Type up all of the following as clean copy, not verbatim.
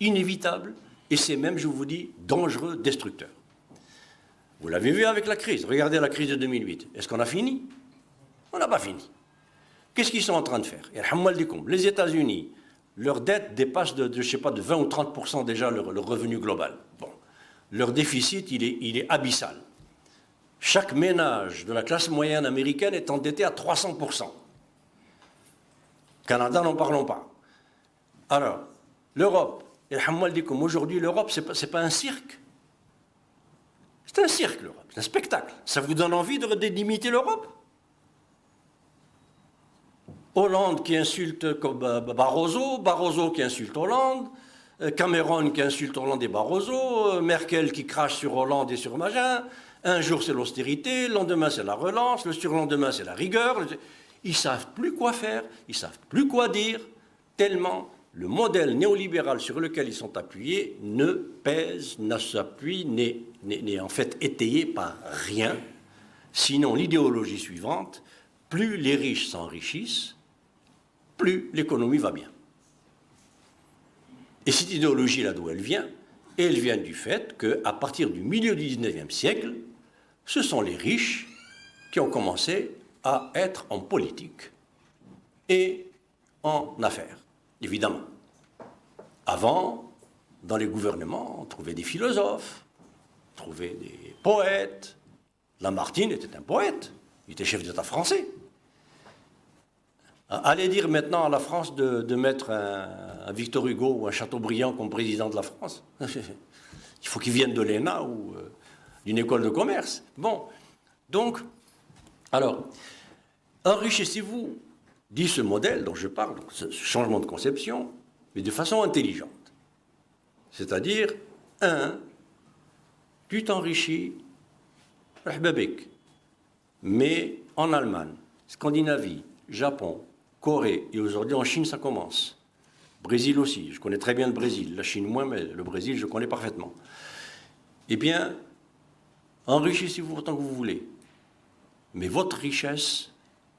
inévitable, et c'est même, je vous dis, dangereux, destructeur. Vous l'avez vu avec la crise. Regardez la crise de 2008. Est-ce qu'on a fini? On n'a pas fini. Qu'est-ce qu'ils sont en train de faire? Les États-Unis, leur dette dépasse de, je sais pas, de 20 ou 30% déjà leur revenu global. Bon. Leur déficit, il est abyssal. Chaque ménage de la classe moyenne américaine est endetté à 300%. Canada, n'en parlons pas. Alors, l'Europe, aujourd'hui, l'Europe, ce n'est pas un cirque. C'est un cirque, l'Europe, c'est un spectacle. Ça vous donne envie d'imiter l'Europe? Hollande qui insulte Barroso, Barroso qui insulte Hollande, Cameron qui insulte Hollande et Barroso, Merkel qui crache sur Hollande et sur Magin. Un jour c'est l'austérité, le lendemain c'est la relance, le surlendemain c'est la rigueur. Ils ne savent plus quoi faire, ils ne savent plus quoi dire, tellement le modèle néolibéral sur lequel ils sont appuyés ne pèse, ne s'appuie, n'est en fait étayé par rien, sinon l'idéologie suivante: plus les riches s'enrichissent, plus l'économie va bien. Et cette idéologie-là, d'où elle vient? Elle vient du fait qu'à partir du milieu du XIXe siècle, ce sont les riches qui ont commencé à être en politique et en affaires, évidemment. Avant, dans les gouvernements, on trouvait des philosophes, on trouvait des poètes. Lamartine était un poète, il était chef d'État français. Allez dire maintenant à la France de mettre un Victor Hugo ou un Chateaubriand comme président de la France. Il faut qu'il vienne de l'ENA ou d'une école de commerce. Bon, donc, alors, enrichissez-vous, dit ce modèle dont je parle, donc ce changement de conception, mais de façon intelligente. C'est-à-dire, tu t'enrichis, mais en Allemagne, Scandinavie, Japon, Corée, et aujourd'hui en Chine ça commence. Brésil aussi, je connais très bien le Brésil, la Chine moins, mais le Brésil je connais parfaitement. Eh bien, enrichissez-vous autant que vous voulez, mais votre richesse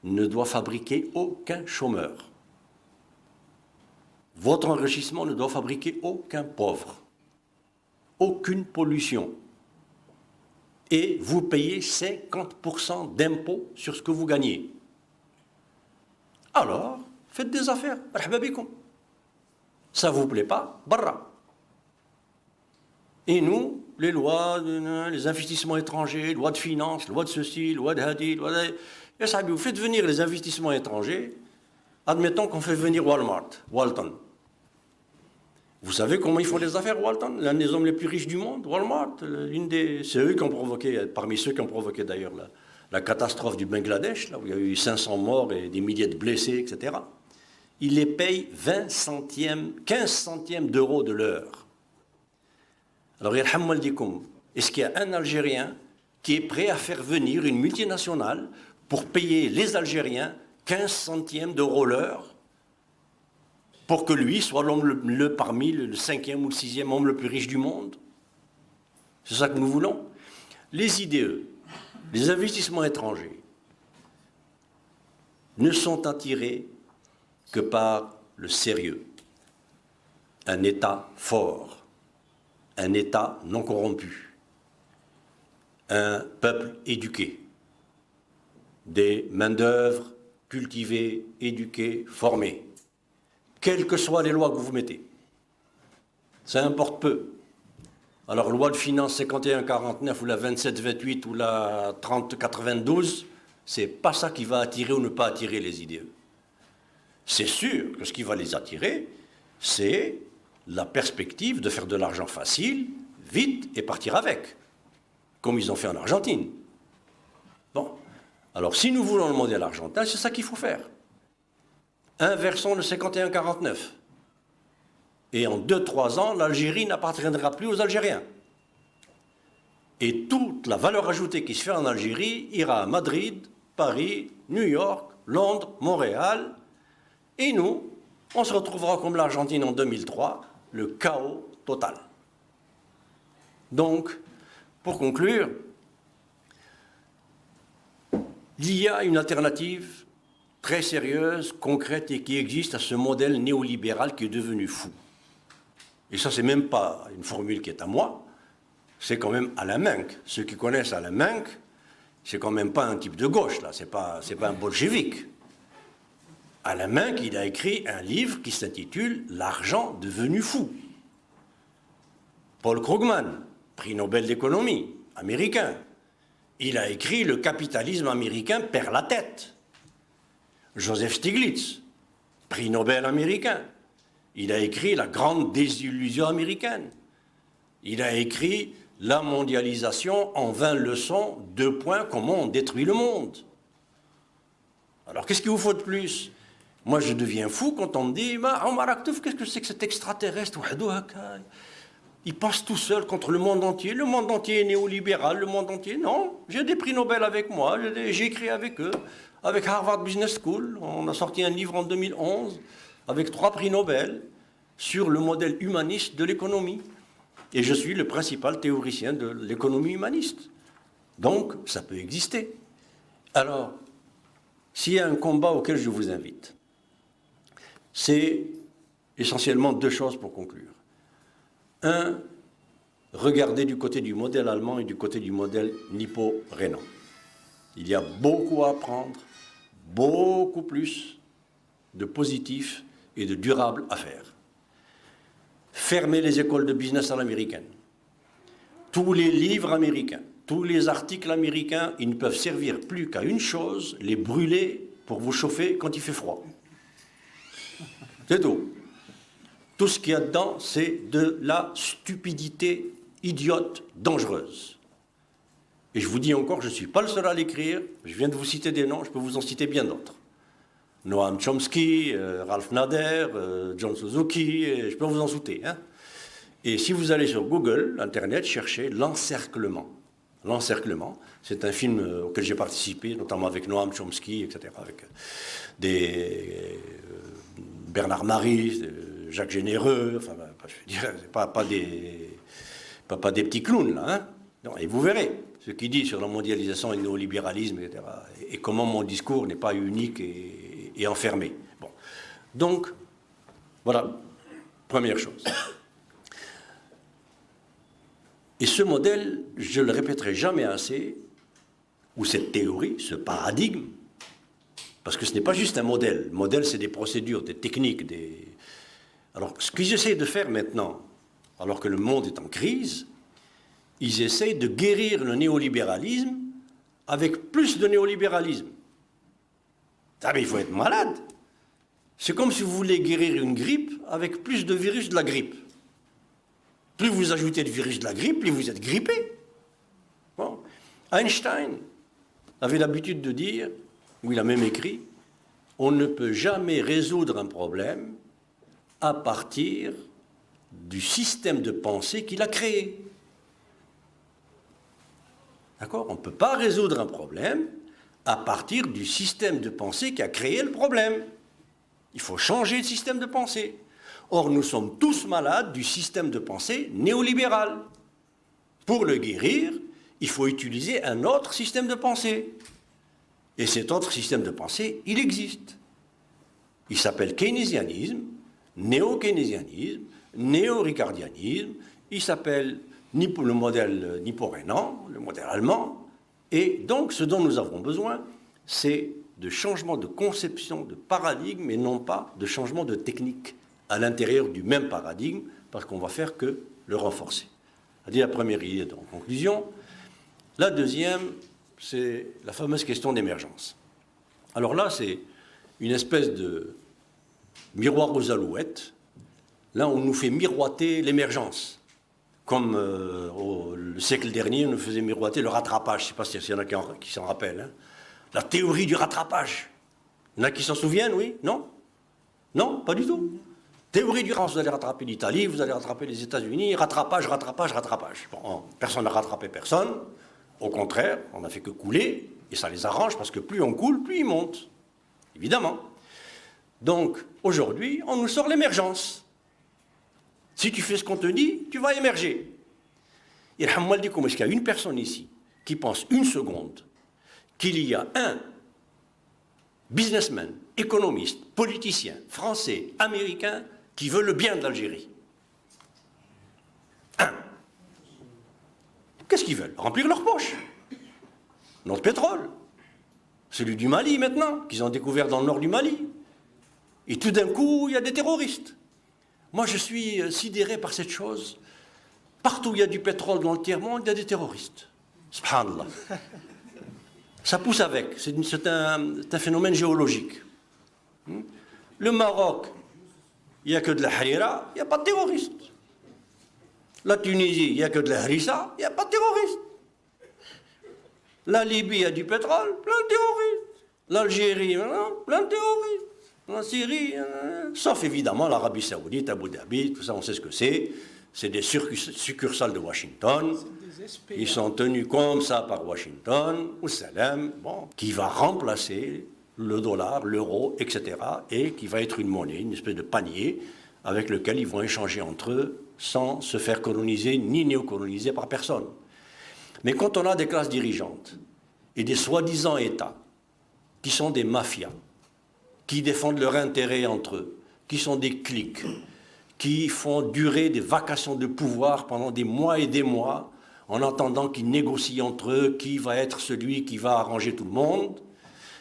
ne doit fabriquer aucun chômeur. Votre enrichissement ne doit fabriquer aucun pauvre, aucune pollution. Et vous payez 50% d'impôts sur ce que vous gagnez. Alors, faites des affaires. Ça ne vous plaît pas, barra. Et nous, les lois, les investissements étrangers, loi de finances, loi de ceci, loi de hadi, loi de... Et ça, vous faites venir les investissements étrangers, admettons qu'on fait venir Walton. Vous savez comment ils font les affaires, Walton? L'un des hommes les plus riches du monde, Walmart. C'est eux qui ont provoqué, parmi ceux qui ont provoqué d'ailleurs la catastrophe du Bangladesh, là où il y a eu 500 morts et des milliers de blessés, etc. Ils les payent 20 centièmes, 15 centièmes d'euros de l'heure. Alors, est-ce qu'il y a un Algérien qui est prêt à faire venir une multinationale pour payer les Algériens 15 centièmes d'euros l'heure pour que lui soit l'homme parmi le 5e ou le 6e homme le plus riche du monde? C'est ça que nous voulons. Les IDE, les investissements étrangers, ne sont attirés que par le sérieux. Un État fort, un État non corrompu, un peuple éduqué, des main-d'œuvre cultivées, éduquées, formées. Quelles que soient les lois que vous mettez, ça importe peu. Alors, loi de finances 51-49 ou la 27-28 ou la 30-92, c'est pas ça qui va attirer ou ne pas attirer les IDE. C'est sûr que ce qui va les attirer, c'est la perspective de faire de l'argent facile, vite et partir avec, comme ils ont fait en Argentine. Bon, alors si nous voulons le modèle argentin, c'est ça qu'il faut faire. Inversons le 51-49. Et en 2-3 ans, l'Algérie n'appartiendra plus aux Algériens. Et toute la valeur ajoutée qui se fait en Algérie ira à Madrid, Paris, New York, Londres, Montréal. Et nous, on se retrouvera comme l'Argentine en 2003, le chaos total. Donc, pour conclure, il y a une alternative très sérieuse, concrète et qui existe à ce modèle néolibéral qui est devenu fou. Et ça, c'est même pas une formule qui est à moi, c'est quand même Alain Menck. Ceux qui connaissent Alain Menck, c'est quand même pas un type de gauche, là, c'est pas un bolchevique. Alain Menck, il a écrit un livre qui s'intitule « L'argent devenu fou ». Paul Krugman, prix Nobel d'économie, américain, il a écrit « Le capitalisme américain perd la tête ». Joseph Stiglitz, prix Nobel américain, il a écrit « La grande désillusion américaine ». Il a écrit « La mondialisation en 20 leçons, 2 points, comment on détruit le monde ». Alors qu'est-ce qu'il vous faut de plus? Moi je deviens fou quand on me dit « Omar Aktouf, qu'est-ce que c'est que cet extraterrestre? Il pense tout seul contre le monde entier. Le monde entier est néolibéral, le monde entier, non. J'ai des prix Nobel avec moi, j'ai écrit avec eux, avec Harvard Business School. On a sorti un livre en 2011 avec 3 prix Nobel sur le modèle humaniste de l'économie. Et je suis le principal théoricien de l'économie humaniste. Donc, ça peut exister. Alors, s'il y a un combat auquel je vous invite, c'est essentiellement 2 choses pour conclure. 1, regardez du côté du modèle allemand et du côté du modèle nippo-rhénan. Il y a beaucoup à apprendre, beaucoup plus de positif et de durable à faire. Fermez les écoles de business à l'américaine. Tous les livres américains, tous les articles américains, ils ne peuvent servir plus qu'à une chose, les brûler pour vous chauffer quand il fait froid. C'est tout. Tout ce qu'il y a dedans, c'est de la stupidité idiote, dangereuse. Et je vous dis encore, je ne suis pas le seul à l'écrire. Je viens de vous citer des noms, je peux vous en citer bien d'autres. Noam Chomsky, Ralph Nader, John Suzuki, je peux vous en citer. Hein. Et si vous allez sur Google, Internet, cherchez l'encerclement. L'encerclement, c'est un film auquel j'ai participé, notamment avec Noam Chomsky, etc., avec Bernard Marie, Jacques Généreux, enfin, je veux dire, c'est pas des petits clowns, là. Hein. Non, et vous verrez ce qu'il dit sur la mondialisation et le néolibéralisme, etc., et comment mon discours n'est pas unique et enfermé. Bon. Donc, voilà, première chose. Et ce modèle, je ne le répéterai jamais assez, ou cette théorie, ce paradigme, parce que ce n'est pas juste un modèle. Le modèle, c'est des procédures, des techniques, des... Alors, ce qu'ils essayent de faire maintenant, alors que le monde est en crise, ils essayent de guérir le néolibéralisme avec plus de néolibéralisme. Ah, mais il faut être malade. C'est comme si vous voulez guérir une grippe avec plus de virus de la grippe. Plus vous ajoutez le virus de la grippe, plus vous êtes grippé. Bon. Einstein avait l'habitude de dire, ou il a même écrit, on ne peut jamais résoudre un problème à partir du système de pensée qu'il a créé. D'accord? On ne peut pas résoudre un problème à partir du système de pensée qui a créé le problème. Il faut changer de système de pensée. Or, nous sommes tous malades du système de pensée néolibéral. Pour le guérir, il faut utiliser un autre système de pensée. Et cet autre système de pensée, il existe. Il s'appelle keynésianisme, néo-keynésianisme, néo-ricardianisme, il s'appelle le modèle nippo-rhénan, le modèle allemand. Et donc, ce dont nous avons besoin, c'est de changement de conception, de paradigme, et non pas de changement de technique à l'intérieur du même paradigme, parce qu'on va faire que le renforcer. C'est-à-dire la première idée en conclusion. La deuxième, c'est la fameuse question d'émergence. Alors là, c'est une espèce de miroir aux alouettes. Là, on nous fait miroiter l'émergence. Comme le siècle dernier, on nous faisait miroiter le rattrapage. Je ne sais pas s'il y en a qui s'en rappellent. Hein. La théorie du rattrapage. Il y en a qui s'en souviennent, oui? Non? Non, pas du tout. Théorie du rattrapage, vous allez rattraper l'Italie, vous allez rattraper les États-Unis, rattrapage, rattrapage, rattrapage. Bon, personne n'a rattrapé personne. Au contraire, on n'a fait que couler, et ça les arrange, parce que plus on coule, plus ils montent. Évidemment. Donc, aujourd'hui, on nous sort l'émergence. Si tu fais ce qu'on te dit, tu vas émerger. Et est-ce qu'il y a une personne ici qui pense une seconde qu'il y a un businessman, économiste, politicien, français, américain, qui veut le bien de l'Algérie? qu'est-ce qu'ils veulent? Remplir leur poche. Notre pétrole. Celui du Mali maintenant, qu'ils ont découvert dans le nord du Mali. Et tout d'un coup, il y a des terroristes. Moi, je suis sidéré par cette chose. Partout où il y a du pétrole dans le tiers-monde, il y a des terroristes. Subhanallah. Ça pousse avec. C'est un phénomène géologique. Le Maroc, il n'y a que de la harira, il n'y a pas de terroristes. La Tunisie, il n'y a que de la harissa, il n'y a pas de terroristes. La Libye, il y a du pétrole, plein de terroristes. L'Algérie, plein de terroristes. La Syrie, sauf évidemment l'Arabie Saoudite, Abu Dhabi, tout ça, on sait ce que c'est. C'est des succursales de Washington. Ils sont tenus comme ça par Washington, ou Salem, bon, qui va remplacer le dollar, l'euro, etc. Et qui va être une monnaie, une espèce de panier avec lequel ils vont échanger entre eux sans se faire coloniser ni néocoloniser par personne. Mais quand on a des classes dirigeantes et des soi-disant États qui sont des mafias, qui défendent leurs intérêts entre eux, qui sont des cliques, qui font durer des vacations de pouvoir pendant des mois et des mois, en attendant qu'ils négocient entre eux qui va être celui qui va arranger tout le monde,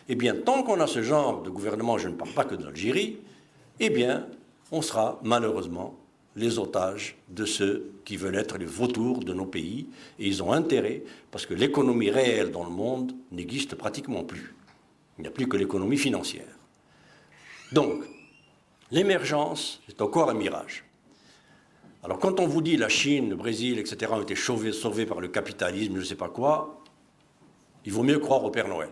eh bien, tant qu'on a ce genre de gouvernement, je ne parle pas que de l'Algérie, eh bien, on sera malheureusement les otages de ceux qui veulent être les vautours de nos pays, et ils ont intérêt, parce que l'économie réelle dans le monde n'existe pratiquement plus. Il n'y a plus que l'économie financière. Donc, l'émergence, c'est encore un mirage. Alors, quand on vous dit la Chine, le Brésil, etc., ont été sauvés par le capitalisme, je ne sais pas quoi, il vaut mieux croire au Père Noël.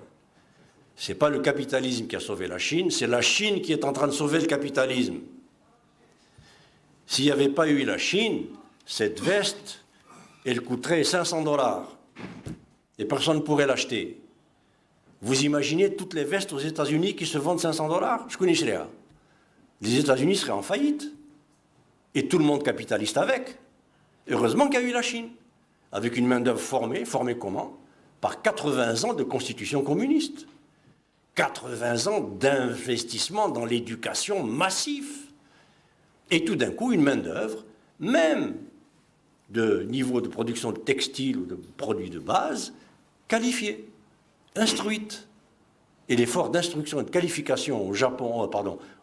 Ce n'est pas le capitalisme qui a sauvé la Chine, c'est la Chine qui est en train de sauver le capitalisme. S'il n'y avait pas eu la Chine, cette veste, elle coûterait $500. Et personne ne pourrait l'acheter. Vous imaginez toutes les vestes aux États-Unis qui se vendent $500? Je connais rien. Les États-Unis seraient en faillite. Et tout le monde capitaliste avec. Heureusement qu'il y a eu la Chine. Avec une main-d'œuvre formée comment? Par 80 ans de constitution communiste. 80 ans d'investissement dans l'éducation massif. Et tout d'un coup, une main-d'œuvre, même de niveau de production de textile ou de produits de base, qualifiée, instruite. Et l'effort d'instruction et de qualification au Japon,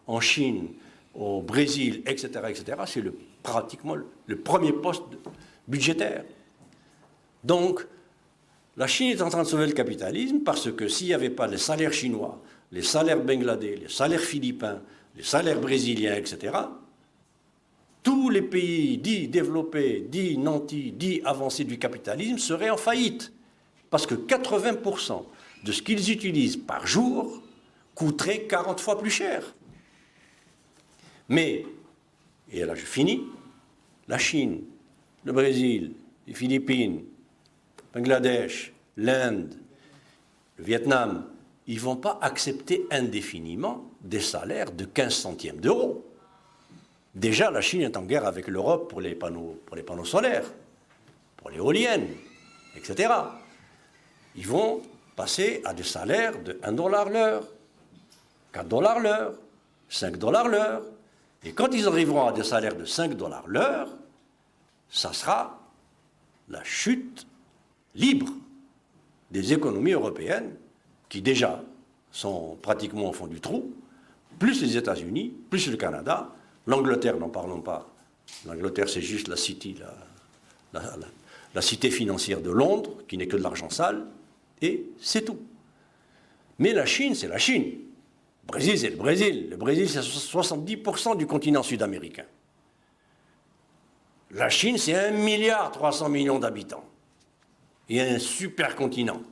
en Chine, au Brésil, etc., c'est pratiquement le premier poste budgétaire. Donc, la Chine est en train de sauver le capitalisme parce que s'il n'y avait pas les salaires chinois, les salaires bangladais, les salaires philippins, les salaires brésiliens, etc., tous les pays dits développés, dits nantis, dits avancés du capitalisme seraient en faillite. Parce que 80% de ce qu'ils utilisent par jour coûterait 40 fois plus cher. Mais, et là je finis, la Chine, le Brésil, les Philippines, Bangladesh, l'Inde, le Vietnam, ils ne vont pas accepter indéfiniment des salaires de 15 centièmes d'euros. Déjà, la Chine est en guerre avec l'Europe pour les panneaux solaires, pour l'éolienne, etc. Ils vont passer à des salaires de $1 l'heure, $4 l'heure, $5 l'heure. Et quand ils arriveront à des salaires de $5 l'heure, ça sera la chute libre des économies européennes qui déjà sont pratiquement au fond du trou, plus les États-Unis, plus le Canada, l'Angleterre, n'en parlons pas. L'Angleterre, c'est juste la city, la cité financière de Londres, qui n'est que de l'argent sale, et c'est tout. Mais la Chine, c'est la Chine. Le Brésil, c'est le Brésil. Le Brésil, c'est 70% du continent sud-américain. La Chine, c'est 1,3 milliard d'habitants. Et un super continent.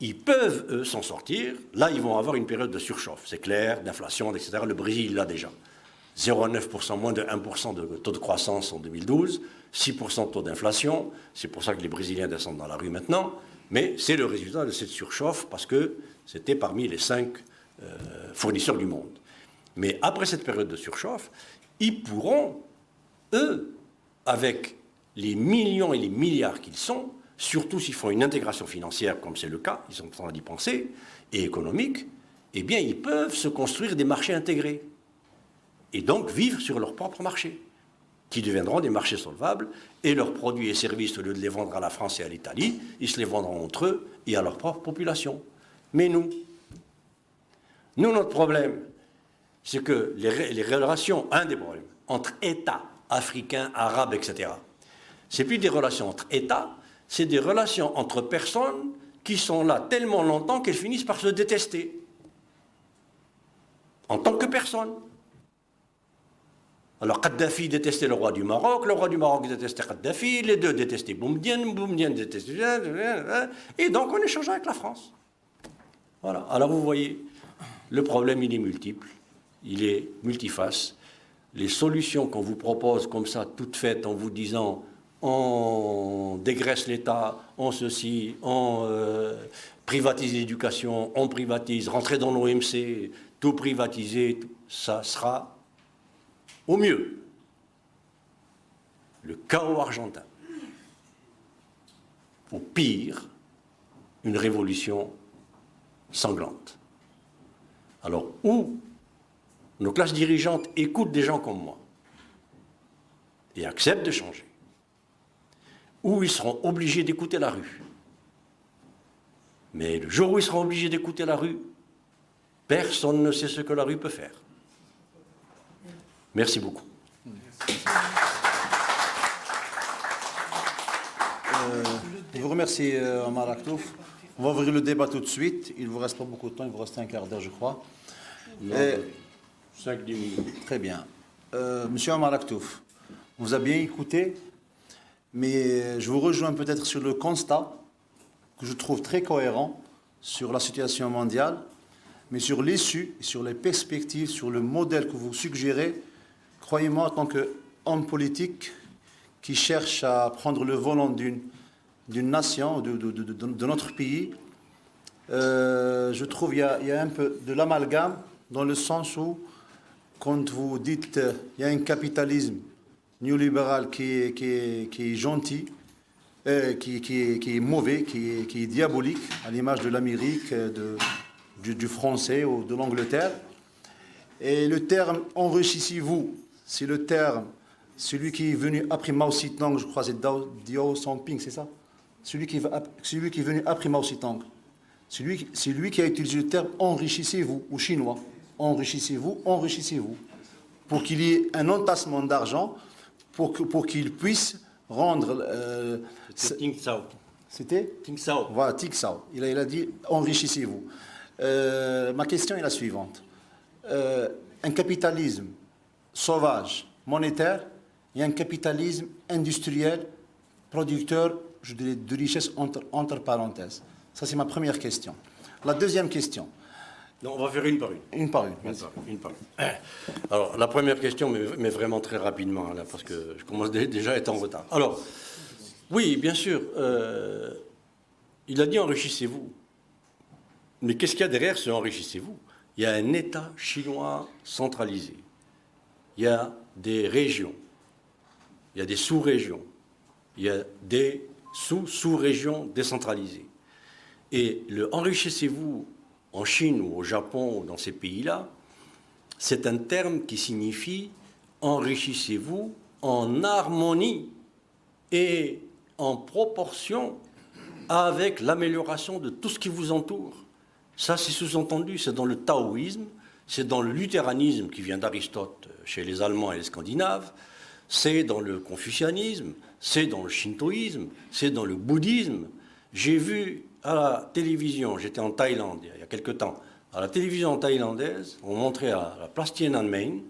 Ils peuvent, eux, s'en sortir. Là, ils vont avoir une période de surchauffe, c'est clair, d'inflation, etc. Le Brésil, il l'a déjà. 0,9%, moins de 1% de taux de croissance en 2012, 6% de taux d'inflation. C'est pour ça que les Brésiliens descendent dans la rue maintenant. Mais c'est le résultat de cette surchauffe parce que c'était parmi les 5 fournisseurs du monde. Mais après cette période de surchauffe, ils pourront, eux, avec les millions et les milliards qu'ils sont, surtout s'ils font une intégration financière, comme c'est le cas, ils sont en train d'y penser, et économique, eh bien, ils peuvent se construire des marchés intégrés. Et donc vivre sur leur propre marché. qui deviendront des marchés solvables, et leurs produits et services, au lieu de les vendre à la France et à l'Italie, ils se les vendront entre eux et à leur propre population. Mais nous, notre problème, c'est que les relations, un des problèmes, entre États africains, arabes, etc., c'est plus des relations entre États, c'est des relations entre personnes qui sont là tellement longtemps qu'elles finissent par se détester, en tant que personne. Alors Kadhafi détestait le roi du Maroc détestait Kadhafi, les deux détestaient Boumedienne détestait... Et donc on échange avec la France. Voilà. Alors vous voyez, le problème il est multiple, il est multiface. Les solutions qu'on vous propose comme ça, toutes faites en vous disant on dégraisse l'État, on ceci, on privatise l'éducation, on privatise, rentrer dans l'OMC, tout privatiser, ça sera au mieux le chaos argentin. Au pire, une révolution sanglante. Alors, où nos classes dirigeantes écoutent des gens comme moi et acceptent de changer, ou ils seront obligés d'écouter la rue. Mais le jour où ils seront obligés d'écouter la rue, personne ne sait ce que la rue peut faire. Merci beaucoup. Je vous remercie, Omar Aktouf. On va ouvrir le débat tout de suite. Il ne vous reste pas beaucoup de temps, il vous reste un quart d'heure, je crois. 5-10 minutes. Très bien. Monsieur Omar Aktouf, on vous a bien écouté, mais je vous rejoins peut-être sur le constat que je trouve très cohérent sur la situation mondiale, mais sur l'issue, sur les perspectives, sur le modèle que vous suggérez. Croyez-moi, en tant qu'homme politique qui cherche à prendre le volant d'une nation, de notre pays, je trouve qu'il y a un peu de l'amalgame dans le sens où, quand vous dites il y a un capitalisme néolibéral qui est gentil, qui est mauvais, qui est diabolique, à l'image de l'Amérique, du français ou de l'Angleterre. Et le terme « enrichissez-vous », c'est le terme, celui qui est venu après Mao Zedong, je crois c'est Dao Xiaoping, c'est ça? Celui qui est venu après Mao Zedong. C'est lui qui a utilisé le terme « enrichissez-vous » au chinois. Enrichissez-vous, enrichissez-vous. Pour qu'il y ait un entassement d'argent, pour qu'il puisse rendre... C'était Ting Sao. C'était Ting Sao. Voilà, Ting Sao. Il a dit « enrichissez-vous ». Ma question est la suivante. Un capitalisme sauvage, monétaire, et un capitalisme industriel, producteur, je dirais, de richesse entre parenthèses. Ça, c'est ma première question. La deuxième question. Non, on va faire une par une. Une par une. Une par une. Alors, la première question, mais vraiment très rapidement, là, parce que je commence déjà à être en retard. Alors, oui, bien sûr, il a dit enrichissez-vous. Mais qu'est-ce qu'il y a derrière ce enrichissez-vous? Il y a un État chinois centralisé. Il y a des régions. Il y a des sous-régions. Il y a des sous-régions décentralisées. Et le enrichissez-vous en Chine ou au Japon ou dans ces pays-là, c'est un terme qui signifie enrichissez-vous en harmonie et en proportion avec l'amélioration de tout ce qui vous entoure. Ça, c'est sous-entendu, c'est dans le taoïsme, c'est dans le luthéranisme qui vient d'Aristote chez les Allemands et les Scandinaves, c'est dans le confucianisme, c'est dans le shintoïsme, c'est dans le bouddhisme. J'ai vu à la télévision, j'étais en Thaïlande il y a quelque temps, à la télévision thaïlandaise, on montrait à la place Tiananmen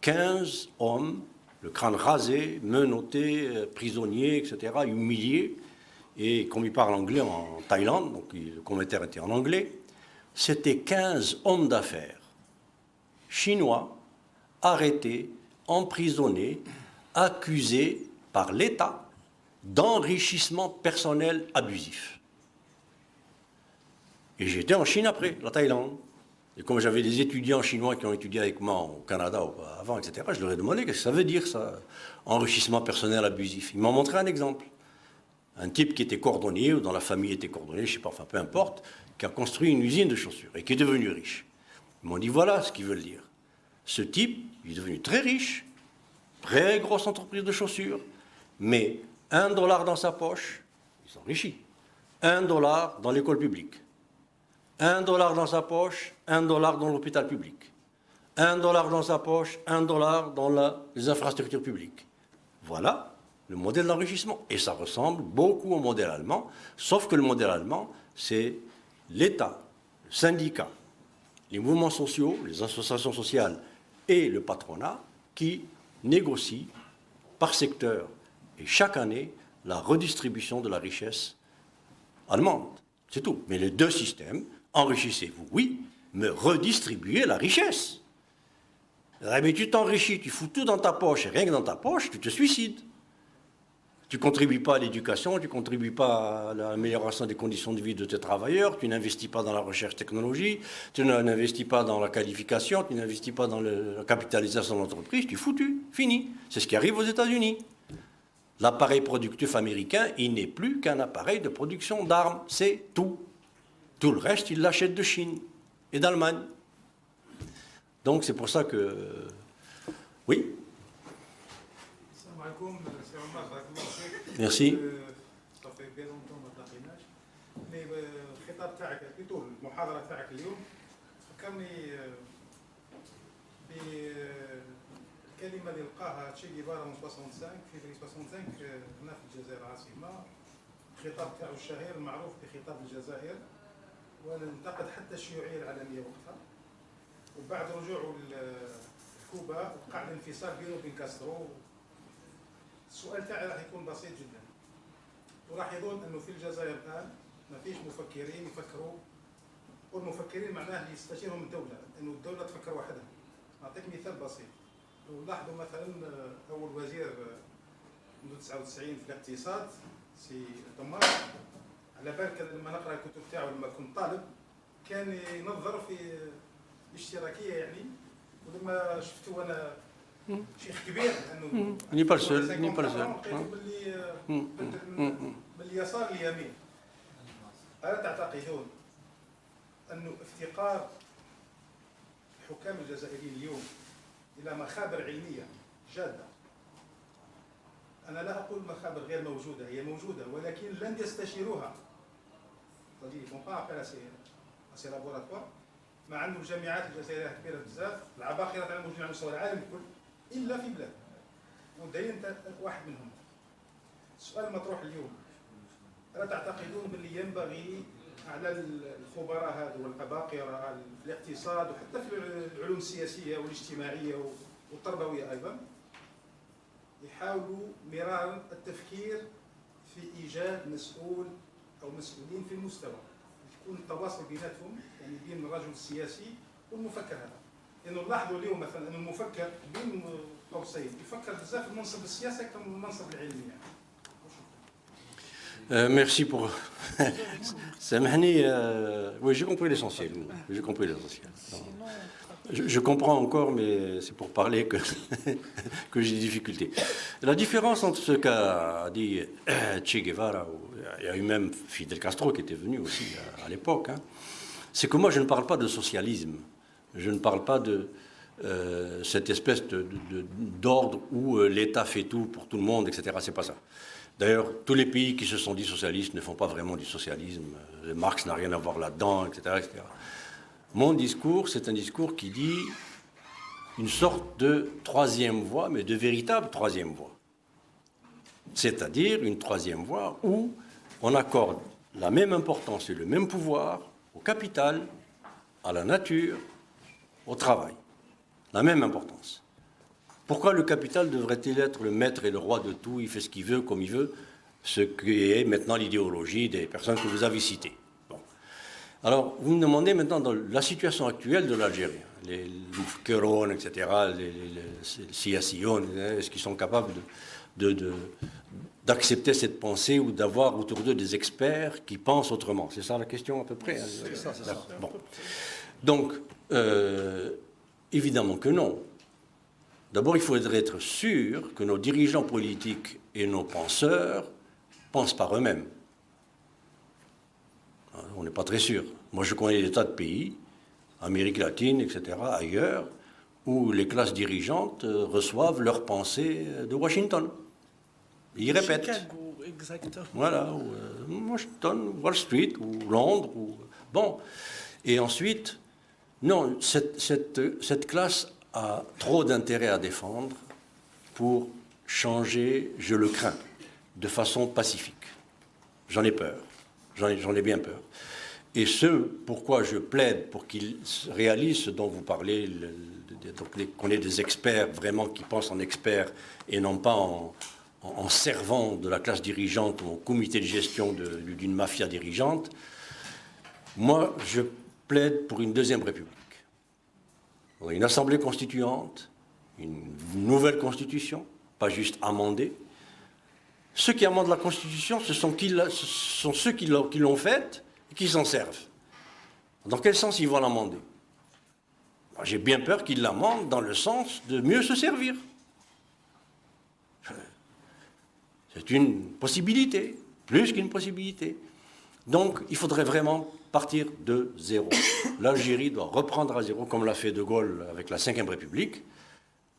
15 hommes, le crâne rasé, menottés, prisonniers, etc., humiliés, et comme ils parlent anglais en Thaïlande, donc le commentaire était en anglais, c'était 15 hommes d'affaires chinois arrêtés, emprisonnés, accusés par l'État d'enrichissement personnel abusif. Et j'étais en Chine après, la Thaïlande. Et comme j'avais des étudiants chinois qui ont étudié avec moi au Canada avant, etc., je leur ai demandé qu'est-ce que ça veut dire, ça, enrichissement personnel abusif. Ils m'ont montré un exemple. Un type qui était cordonnier, ou dont la famille était cordonnier, je ne sais pas, enfin peu importe, qui a construit une usine de chaussures et qui est devenu riche. Ils m'ont dit, voilà ce qu'ils veulent dire. Ce type, il est devenu très riche, très grosses entreprises de chaussures, met $1 dans sa poche, il s'enrichit. $1 dans l'école publique. $1 dans sa poche, $1 dans l'hôpital public. $1 dans sa poche, $1 dans les infrastructures publiques. Voilà le modèle d'enrichissement. Et ça ressemble beaucoup au modèle allemand, sauf que le modèle allemand, c'est l'État, le syndicat, les mouvements sociaux, les associations sociales et le patronat qui négocient par secteur et chaque année la redistribution de la richesse allemande. C'est tout. Mais les deux systèmes, enrichissez-vous, oui, mais redistribuez la richesse. Mais tu t'enrichis, tu fous tout dans ta poche et rien que dans ta poche, tu te suicides. Tu ne contribues pas à l'éducation, tu ne contribues pas à l'amélioration des conditions de vie de tes travailleurs, tu n'investis pas dans la recherche technologie, tu n'investis pas dans la qualification, tu n'investis pas dans la capitalisation de l'entreprise, tu es foutu, fini. C'est ce qui arrive aux États-Unis. L'appareil productif américain, il n'est plus qu'un appareil de production d'armes, c'est tout. Tout le reste, il l'achète de Chine et d'Allemagne. Donc c'est pour ça que... Oui. Merci. صافي بيان لونتون ما تلاقيناش مي الخطاب تاعك بيتو المحاضره تاعك اليوم تفكرني بالكلمه اللي لقاها تشي جيفارا من 65 في 65 هنا في الجزائر العاصمه الخطاب تاعو الشهير المعروف بخطاب الجزائر وانتقد حتى الشيوعيه العالميه وقتها وبعد رجوعه لكوبا وقع الانفصال بينه وبين كاسترو. السؤال تاعي راح يكون بسيط جدا. تلاحظون انه في الجزائر الان ما فيش مفكرين يفكروا، والمفكرين معناه اللي يستشيرهم الدوله، انه الدوله تفكر وحدها. نعطيك مثال بسيط. لو لاحظوا مثلا اول وزير منذ 99 في الاقتصاد سي طماط، على بالك لما نقرا الكتب تاعو لما كنت طالب كان ينظر في الاشتراكيه يعني، ولما شفتو انا شيخ كبير انه ني با سول ني با باليسار اليمين. ألا تعتقدون أن افتقار الحكام الجزائريين اليوم إلى مخابر علمية جادة، أنا لا أقول مخابر غير موجودة، هي موجودة ولكن لن يستشيروها، مع أن الجامعات الجزائرية كبيرة بزاف، العباقرة تاعنا موجودين على مستوى العالم الكل إلا في بلاد، وداير أنت واحد منهم. السؤال المطروح اليوم، ألا تعتقدون باللي ينبغي على الخبراء هذو والعباقرة في الاقتصاد وحتى في العلوم السياسية والاجتماعية والتربوية أيضا يحاولوا مرارا التفكير في إيجاد مسؤول أو مسؤولين في المستوى، يكون التواصل بيناتهم يعني بين الرجل السياسي والمفكر هذا، لأنه نلاحظوا اليوم مثلا أن المفكر بين قوسين يفكر بزاف في المنصب السياسي أكثر من المنصب العلمي يعني. Merci pour... Oui, j'ai compris l'essentiel. J'ai compris l'essentiel. Je comprends encore, mais c'est pour parler que j'ai des difficultés. La différence entre ce qu'a dit Che Guevara, il y a eu même Fidel Castro qui était venu aussi à l'époque, hein, c'est que moi je ne parle pas de socialisme. Je ne parle pas de cette espèce d'ordre où l'État fait tout pour tout le monde, etc. C'est pas ça. D'ailleurs, tous les pays qui se sont dit socialistes ne font pas vraiment du socialisme. Marx n'a rien à voir là-dedans, etc., etc. Mon discours, c'est un discours qui dit une sorte de troisième voie, mais de véritable troisième voie. C'est-à-dire une troisième voie où on accorde la même importance et le même pouvoir au capital, à la nature, au travail. La même importance. Pourquoi le capital devrait-il être le maître et le roi de tout? Il fait ce qu'il veut, comme il veut, ce qui est maintenant l'idéologie des personnes que vous avez citées. Bon. Alors, vous me demandez maintenant, dans la situation actuelle de l'Algérie, les Moukeroun, etc., les Siyassiyoun, est-ce qu'ils sont capables d'accepter cette pensée ou d'avoir autour d'eux des experts qui pensent autrement? C'est ça la question à peu près, hein? C'est ça. Bon. Donc, évidemment que non. D'abord, il faudrait être sûr que nos dirigeants politiques et nos penseurs pensent par eux-mêmes. On n'est pas très sûr. Moi, je connais des tas de pays, Amérique latine, etc., ailleurs, où les classes dirigeantes reçoivent leurs pensées de Washington. Ils répètent. Chicago, exactement. Voilà, ou, Washington, Wall Street, ou Londres. Bon. Et ensuite, non, cette classe a trop d'intérêt à défendre pour changer, je le crains, de façon pacifique. J'en ai peur. J'en ai bien peur. Et ce pourquoi je plaide pour qu'ils réalisent ce dont vous parlez, qu'on ait des experts vraiment qui pensent en experts et non pas en servant de la classe dirigeante ou au comité de gestion d'une mafia dirigeante. Moi, je plaide pour une deuxième république. Une assemblée constituante, une nouvelle constitution, pas juste amendée. Ceux qui amendent la constitution, ce sont ceux qui l'ont faite et qui s'en servent. Dans quel sens ils vont l'amender? J'ai bien peur qu'ils l'amendent dans le sens de mieux se servir. C'est une possibilité, plus qu'une possibilité. Donc, il faudrait vraiment partir de zéro. L'Algérie doit reprendre à zéro, comme l'a fait De Gaulle avec la Ve République.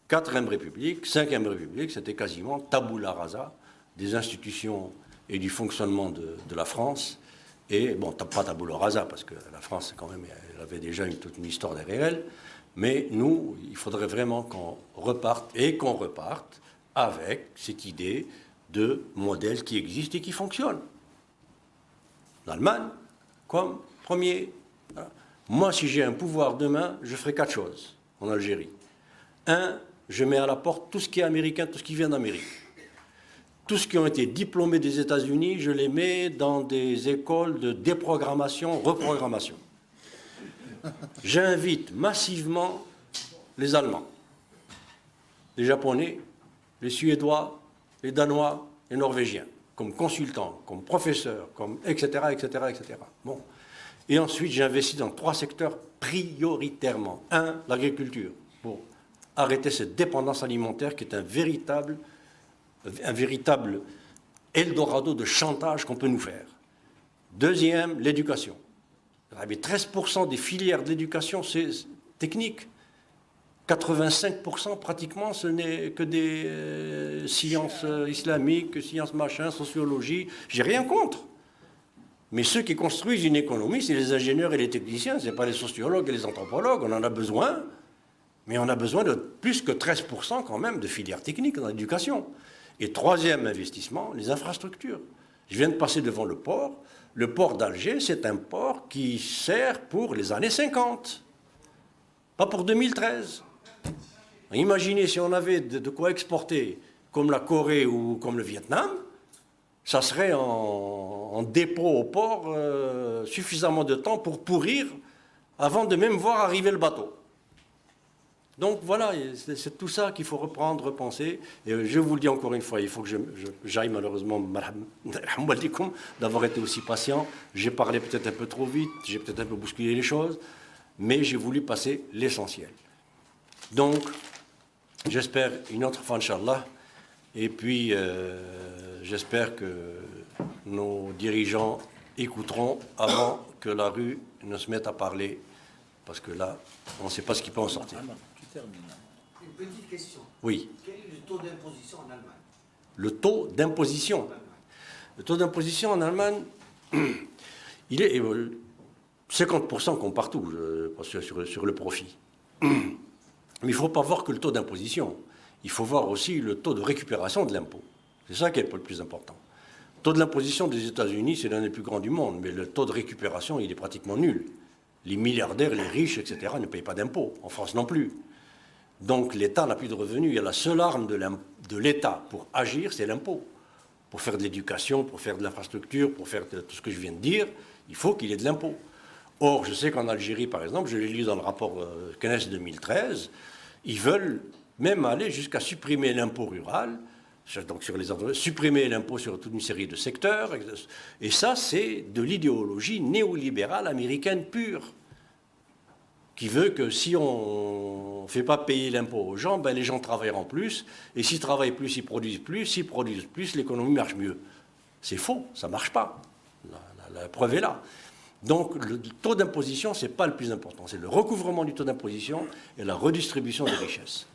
4e République, 5e République, c'était quasiment tabula rasa des institutions et du fonctionnement de la France. Et, bon, pas tabula rasa, parce que la France, quand même, elle avait déjà toute une histoire derrière elle. Mais nous, il faudrait vraiment qu'on reparte, et qu'on reparte avec cette idée de modèle qui existe et qui fonctionne. L'Allemagne, comme premier. Voilà. Moi, si j'ai un pouvoir demain, je ferai 4 choses en Algérie. 1, je mets à la porte tout ce qui est américain, tout ce qui vient d'Amérique. Tous ceux qui ont été diplômés des États-Unis, je les mets dans des écoles de déprogrammation, reprogrammation. J'invite massivement les Allemands, les Japonais, les Suédois, les Danois, les Norvégiens, comme consultants, comme professeurs, comme etc., etc., etc. Bon. Et ensuite, j'investis dans 3 secteurs prioritairement. 1, l'agriculture, pour arrêter cette dépendance alimentaire qui est un véritable Eldorado de chantage qu'on peut nous faire. 2e, l'éducation. 13% des filières de l'éducation, c'est technique. 85% pratiquement, ce n'est que des sciences islamiques, sciences machin, sociologie. J'ai rien contre. Mais ceux qui construisent une économie, c'est les ingénieurs et les techniciens, ce n'est pas les sociologues et les anthropologues. On en a besoin, mais on a besoin de plus que 13% quand même de filières techniques dans l'éducation. Et 3e investissement, les infrastructures. Je viens de passer devant le port. Le port d'Alger, c'est un port qui sert pour les années 50, pas pour 2013. Imaginez si on avait de quoi exporter, comme la Corée ou comme le Vietnam, ça serait en dépôt au port suffisamment de temps pour pourrir avant de même voir arriver le bateau. Donc voilà, c'est tout ça qu'il faut reprendre, repenser. Et je vous le dis encore une fois, il faut que j'aille malheureusement, d'avoir été aussi patient. J'ai parlé peut-être un peu trop vite, j'ai peut-être un peu bousculé les choses, mais j'ai voulu passer l'essentiel. Donc, j'espère une autre fois, Inch'Allah, et puis j'espère que nos dirigeants écouteront avant que la rue ne se mette à parler, parce que là, on ne sait pas ce qui peut en sortir. Une petite question. Oui. Quel est le taux d'imposition en Allemagne? Le taux d'imposition. Le taux d'imposition en Allemagne, il est 50% comme partout sur le profit. Mais il ne faut pas voir que le taux d'imposition. Il faut voir aussi le taux de récupération de l'impôt. C'est ça qui est le plus important. Le taux de l'imposition des États-Unis, c'est l'un des plus grands du monde, mais le taux de récupération, il est pratiquement nul. Les milliardaires, les riches, etc., ne payent pas d'impôts. En France non plus. Donc l'État n'a plus de revenus. Il y a la seule arme de l'État pour agir, c'est l'impôt. Pour faire de l'éducation, pour faire de l'infrastructure, pour faire tout ce que je viens de dire, il faut qu'il y ait de l'impôt. Or, je sais qu'en Algérie, par exemple, je l'ai lu dans le rapport CNES 2013, ils veulent même aller jusqu'à supprimer l'impôt rural, donc sur les entreprises, supprimer l'impôt sur toute une série de secteurs. Et ça, c'est de l'idéologie néolibérale américaine pure, qui veut que si on ne fait pas payer l'impôt aux gens, ben les gens travailleront plus, et s'ils travaillent plus, ils produisent plus, s'ils produisent plus, l'économie marche mieux. C'est faux, ça ne marche pas. La preuve est là. Donc le taux d'imposition, ce n'est pas le plus important, c'est le recouvrement du taux d'imposition et la redistribution des richesses.